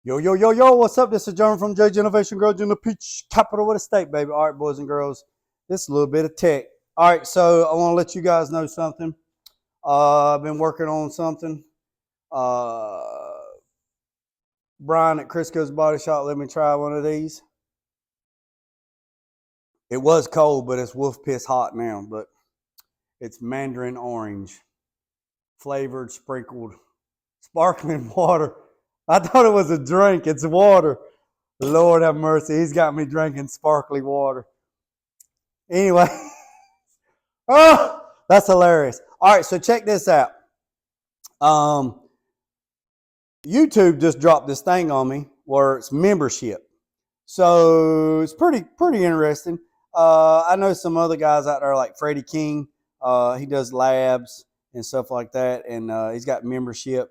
Yo, yo, yo, yo, what's up? This is John from J Innovation Growth in the Peach Capital of the State, baby. All right, boys and girls, this is a little bit of tech. All right, so I want to let you guys know something. I've been working on something. Uh, Brian at Crisco's Body Shop let me try one of these. It was cold, but it's wolf piss hot now. But it's mandarin orange, flavored, sprinkled, sparkling water. I thought it was a drink. It's water. Lord have mercy. He's got me drinking sparkly water. Anyway, oh, that's hilarious. All right, so check this out. YouTube just dropped this thing on me where it's membership. So it's pretty interesting. I know some other guys out there like Freddie King. He does labs and stuff like that, and he's got membership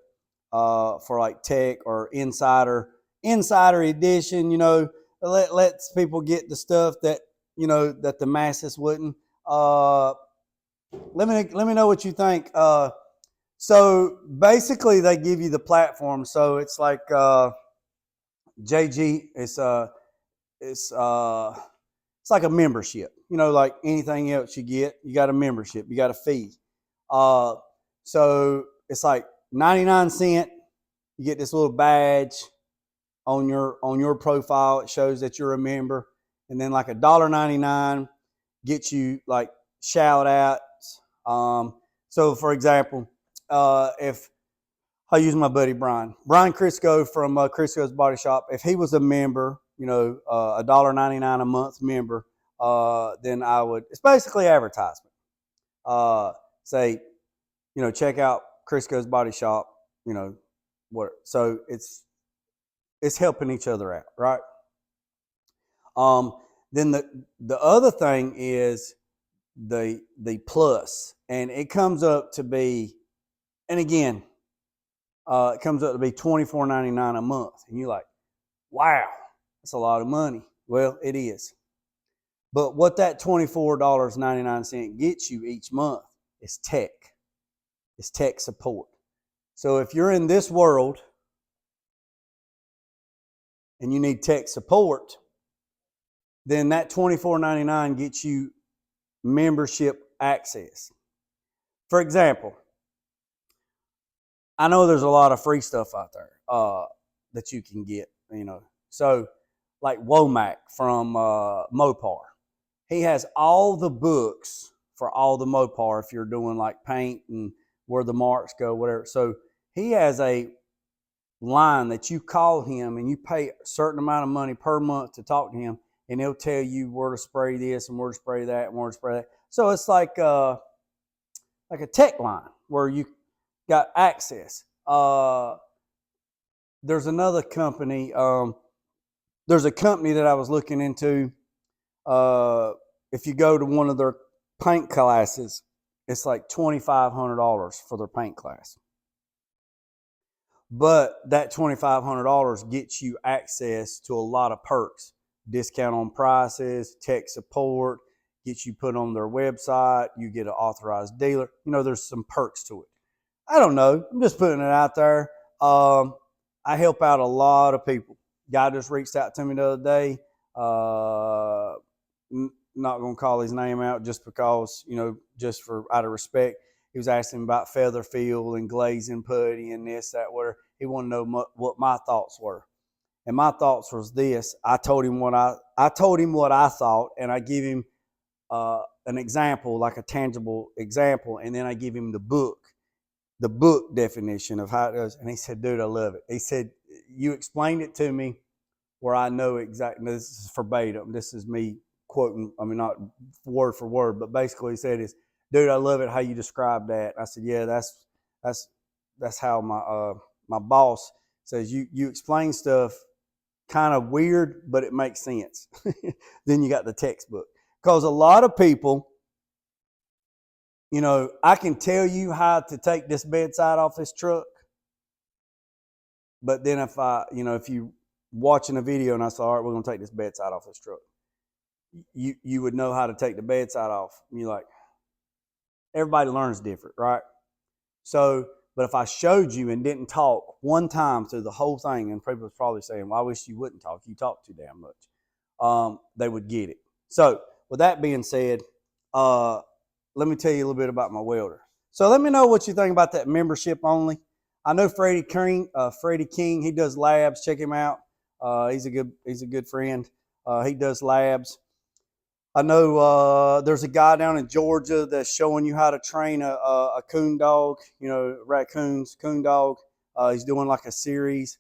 for like tech or insider edition. You know, lets people get the stuff that that the masses wouldn't. Let me know what you think. So basically, they give you the platform. So it's like JG. It's like a membership. You know, like anything else you get, you got a membership. You got a fee. So it's like 99 cents. You get this little badge on your profile. It shows that you're a member, and then like $1.99 gets you like shout outs. So for example, if I use my buddy Brian Crisco from Crisco's Body Shop, if he was a member, $1.99 a month member, then I would. It's basically advertisement. Say, check out Crisco's Body Shop. So it's helping each other out, right? Then the other thing is the plus, and it comes up to be, and again, it comes up to be $24.99 a month, and you're like, wow, that's a lot of money. Well, it is, but what that $24.99 gets you each month is tech. It's tech support. So if you're in this world and you need tech support, then that $24.99 gets you membership access. For example, I know there's a lot of free stuff out there that you can get, So like Womack from Mopar, he has all the books for all the Mopar if you're doing like paint and where the marks go, whatever. So he has a line that you call him and you pay a certain amount of money per month to talk to him, and he'll tell you where to spray this and where to spray that and where to spray that. So it's like a tech line where you got access. There's another company. There's a company that I was looking into. If you go to one of their paint classes, it's like $2,500 for their paint class. But that $2,500 gets you access to a lot of perks. Discount on prices, tech support, gets you put on their website, you get an authorized dealer. There's some perks to it. I don't know. I'm just putting it out there. I help out a lot of people. Guy just reached out to me the other day. Not going to call his name out just because, just for out of respect. He was asking about feather feel and glazing putty and this, that, whatever. He wanted to know what my thoughts were. And my thoughts was this. I told him what I thought, and I give him an example, like a tangible example, and then I give him the book definition of how it does. And he said, dude, I love it. He said, you explained it to me where I know exactly. This is verbatim. This is me quoting, not word for word, but basically he said is, dude, I love it how you described that. I said, yeah, that's how my boss says you explain stuff kind of weird, but it makes sense. Then you got the textbook. Because a lot of people, I can tell you how to take this bedside off this truck, but then if you watching a video and I said, all right, we're going to take this bedside off this truck, you would know how to take the bedside off. And you're like, everybody learns different, right? So But if I showed you and didn't talk one time through the whole thing, and people was probably saying, well, I wish you wouldn't talk. You talk too damn much. They would get it. So with that being said, let me tell you a little bit about my welder. So let me know what you think about that membership only. I know Freddie King, he does labs. Check him out. He's a good friend. He does labs. I know there's a guy down in Georgia that's showing you how to train a coon dog, raccoons, coon dog. He's doing like a series.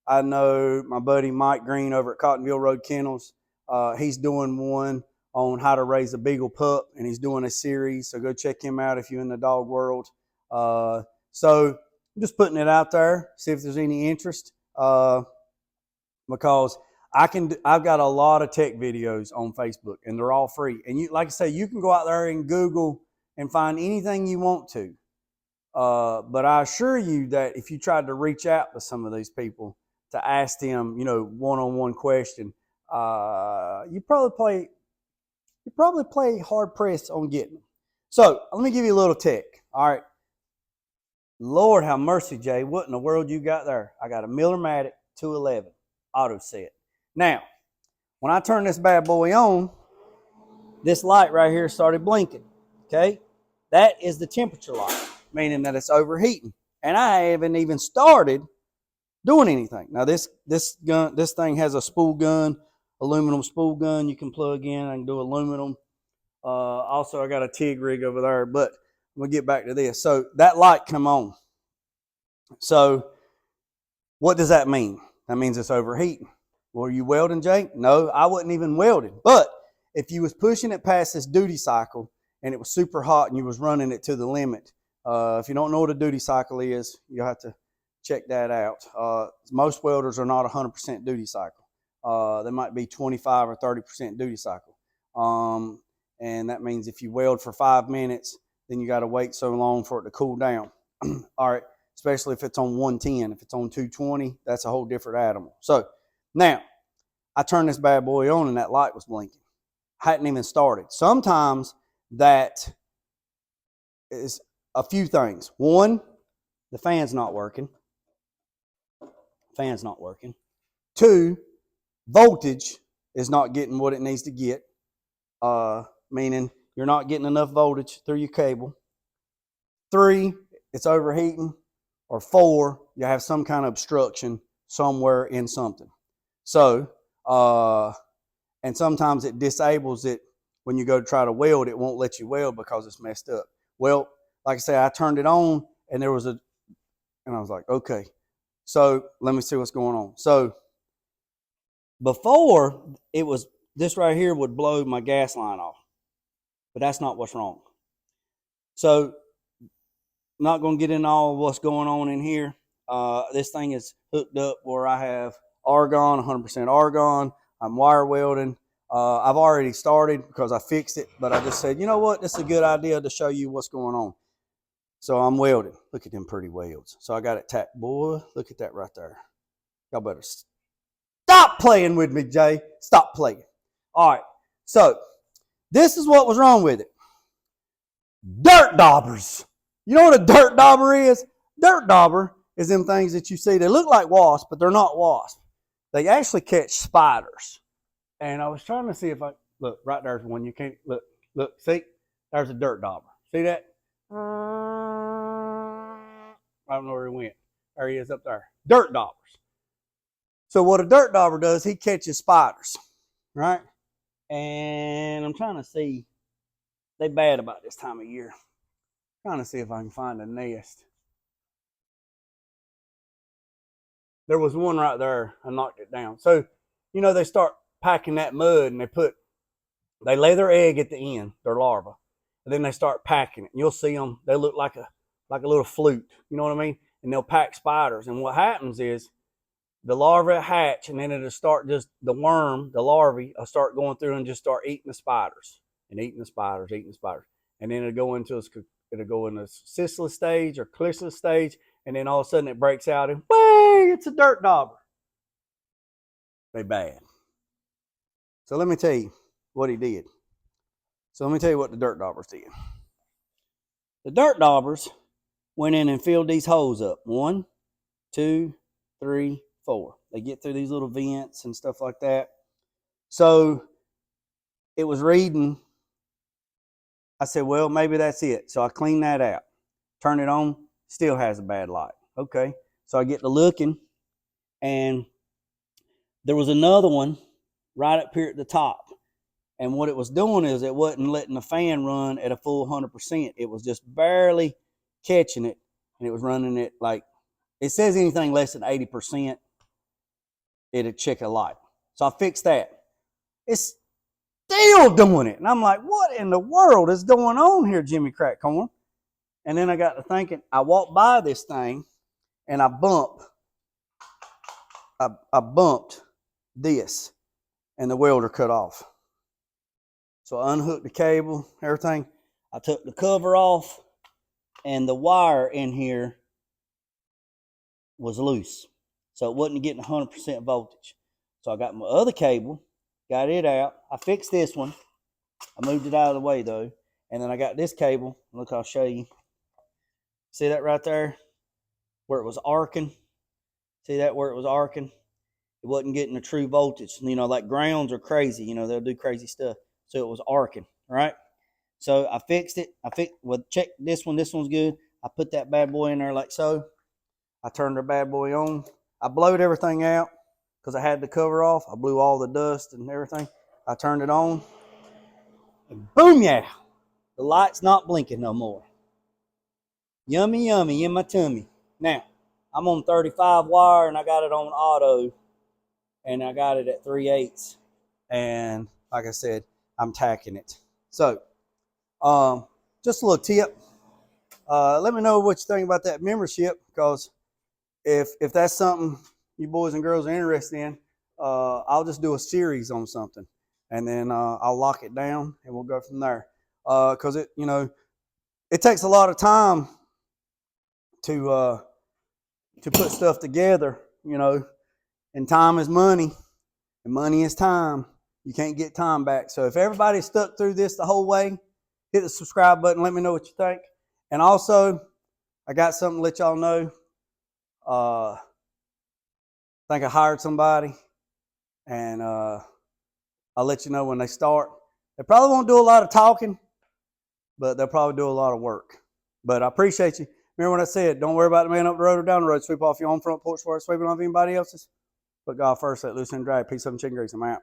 I know my buddy Mike Green over at Cottonville Road Kennels. He's doing one on how to raise a beagle pup, and he's doing a series. So go check him out if you're in the dog world. So I'm just putting it out there, see if there's any interest, because I've got a lot of tech videos on Facebook, and they're all free. And you, like I say, you can go out there and Google and find anything you want to. But I assure you that if you tried to reach out to some of these people to ask them, one-on-one question, you probably play hard pressed on getting them. So let me give you a little tech. All right. Lord have mercy, Jay. What in the world you got there? I got a Miller-Matic 211 auto set. Now, when I turn this bad boy on, this light right here started blinking. Okay? That is the temperature light, meaning that it's overheating. And I haven't even started doing anything. Now this thing has a spool gun, aluminum spool gun you can plug in. I can do aluminum. Also, I got a TIG rig over there, but we'll get back to this. So that light come on. So what does that mean? That means it's overheating. Were you welding, Jake? No, I wasn't even welding. But if you was pushing it past this duty cycle and it was super hot and you was running it to the limit, if you don't know what a duty cycle is, you'll have to check that out. Most welders are not 100% duty cycle. They might be 25 or 30% duty cycle. And that means if you weld for 5 minutes, then you got to wait so long for it to cool down. All right, especially if it's on 110. If it's on 220, that's a whole different animal. So now, I turned this bad boy on and that light was blinking. Hadn't even started. Sometimes that is a few things. One, the fan's not working. Fan's not working. Two, voltage is not getting what it needs to get, meaning you're not getting enough voltage through your cable. Three, it's overheating. Or four, you have some kind of obstruction somewhere in something. So, and sometimes it disables it when you go to try to weld. It won't let you weld because it's messed up. Well, like I said, I turned it on and I was like, okay, so let me see what's going on. So before it was, this right here would blow my gas line off, but that's not what's wrong. So I'm not going to get into all what's going on in here. This thing is hooked up where I have argon, 100% argon. I'm wire welding. I've already started because I fixed it, but I just said, you know what? This is a good idea to show you what's going on. So I'm welding. Look at them pretty welds. So I got it tapped. Boy, look at that right there. Y'all better stop playing with me, Jay. Stop playing. All right. So this is what was wrong with it. Dirt daubers. You know what a dirt dauber is? Dirt dauber is them things that you see. They look like wasps, but they're not wasps. They actually catch spiders. And I was trying to see if look, right there's one. You can't, look, see? There's a dirt dauber. See that? I don't know where he went. There he is up there. Dirt daubers. So what a dirt dauber does, he catches spiders, right? And I'm trying to see. They bad about this time of year. I'm trying to see if I can find a nest. There was one right there. I knocked it down. So, they start packing that mud and they lay their egg at the end, their larva, and then they start packing it. You'll see them. They look like a little flute. You know what I mean? And they'll pack spiders. And what happens is the larvae hatch, and then it'll start just the larvae will start going through and just start eating the spiders and eating the spiders, and then it'll go into a chrysalis stage or chrysalis stage, and then all of a sudden it breaks out and way, it's a dirt dauber. They bad. So let me tell you what he did. So let me tell you what the dirt daubers did. The dirt daubers, went in and filled these holes up. 1, 2, 3, 4. They get through these little vents and stuff like that. So it was reading. I said, well, maybe that's it. So I cleaned that out. Turn it on, still has a bad light. Okay. So I get to looking, and there was another one right up here at the top. And what it was doing is it wasn't letting the fan run at a full 100%. It was just barely catching it, and it was running it like, it says anything less than 80%, it'll check a light. So I fixed that. It's still doing it. And I'm like, what in the world is going on here, Jimmy Crackcorn? And then I got to thinking, I walked by this thing, and I bumped this, and the welder cut off. So I unhooked the cable, everything. I took the cover off, and the wire in here was loose. So it wasn't getting 100% voltage. So I got my other cable, got it out. I fixed this one. I moved it out of the way, though. And then I got this cable. Look, I'll show you. See that right there? Where it was arcing? See that where it was arcing? It wasn't getting the true voltage. You know, like grounds are crazy. You know, they'll do crazy stuff. So it was arcing, right? So I fixed it. Well, check this one. This one's good. I put that bad boy in there like so. I turned the bad boy on. I blowed everything out because I had the cover off. I blew all the dust and everything. I turned it on. And boom, yeah. The light's not blinking no more. Yummy, yummy in my tummy. Now, I'm on 35 wire, and I got it on auto, and I got it at 3/8. And like I said, I'm tacking it. So, just a little tip. Let me know what you think about that membership, because if that's something you boys and girls are interested in, I'll just do a series on something, and then I'll lock it down, and we'll go from there. Because it takes a lot of time to put stuff together, and time is money, and money is time. You can't get time back. So if everybody stuck through this the whole way, hit the subscribe button. Let me know what you think. And also, I got something to let y'all know. I think I hired somebody, and I'll let you know when they start. They probably won't do a lot of talking, but they'll probably do a lot of work. But I appreciate you. Remember what I said, don't worry about the man up the road or down the road. Sweep off your own front porch before sweeping off anybody else's. Put God first, let loose and dry. Peace, up, and chicken grease. I'm out.